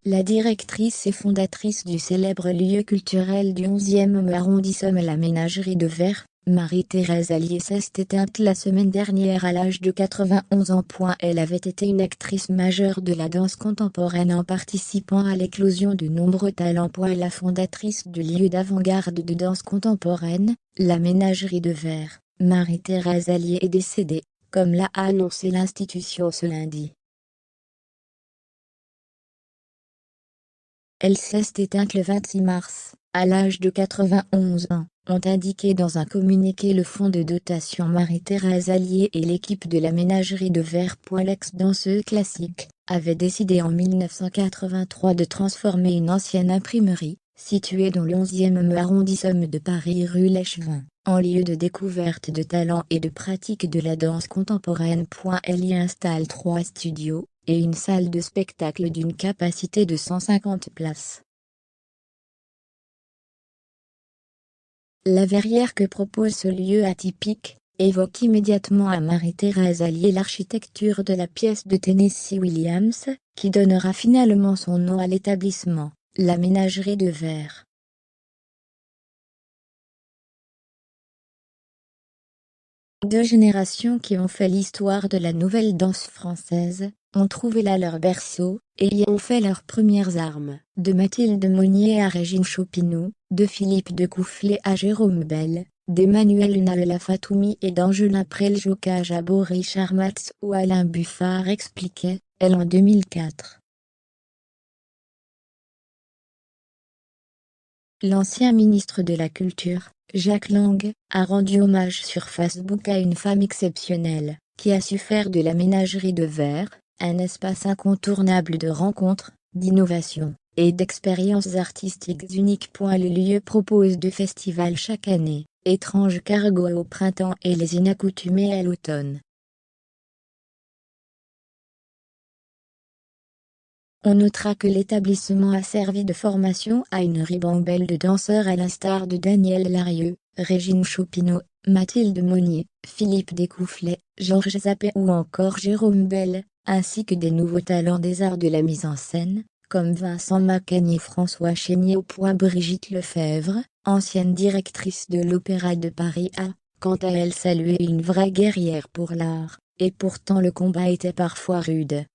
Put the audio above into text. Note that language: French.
La directrice et fondatrice du célèbre lieu culturel du 11e arrondissement la Ménagerie de Verre, Marie-Thérèse Allier s'est éteinte la semaine dernière à l'âge de 91 ans. Elle avait été une actrice majeure de la danse contemporaine en participant à l'éclosion de nombreux talents. La fondatrice du lieu d'avant-garde de danse contemporaine, la Ménagerie de Verre, Marie-Thérèse Allier est décédée, comme l'a annoncé l'institution ce lundi. Elle s'est éteinte le 26 mars, à l'âge de 91 ans, ont indiqué dans un communiqué le fonds de dotation Marie-Thérèse Allier et l'équipe de la Ménagerie de Verre. L'ex-danseuse classique avait décidé en 1983 de transformer une ancienne imprimerie, située dans le 11e arrondissement de Paris rue l'Échevin, en lieu de découverte de talents et de pratique de la danse contemporaine. Elle y installe 3 studios et une salle de spectacle d'une capacité de 150 places. La verrière que propose ce lieu atypique évoque immédiatement à Marie-Thérèse Allier l'architecture de la pièce de Tennessee Williams, qui donnera finalement son nom à l'établissement, la Ménagerie de Verre. Deux générations qui ont fait l'histoire de la nouvelle danse française, ont trouvé là leur berceau, et y ont fait leurs premières armes. De Mathilde Monnier à Régine Chopineau, de Philippe de Coufflet à Jérôme Bel, d'Emmanuel Unal à Fatoumi et d'Angelin Preljocaj à Richard Matz ou Alain Buffard, expliquait, elle en 2004. L'ancien ministre de la Culture, Jack Lang, a rendu hommage sur Facebook à une femme exceptionnelle, qui a su faire de la Ménagerie de Verre un espace incontournable de rencontres, d'innovation, et d'expériences artistiques uniques. Le lieu propose 2 festivals chaque année, Étrange Cargo au printemps et Les Inaccoutumés à l'automne. On notera que l'établissement a servi de formation à une ribambelle de danseurs à l'instar de Daniel Larieux, Régine Chopineau, Mathilde Monnier, Philippe Descoufflets, Georges Zappé ou encore Jérôme Bel, ainsi que des nouveaux talents des arts de la mise en scène, comme Vincent Macagny et François Chénier. Brigitte Lefebvre, ancienne directrice de l'Opéra de Paris, a, quant à elle, salué une vraie guerrière pour l'art, et pourtant le combat était parfois rude.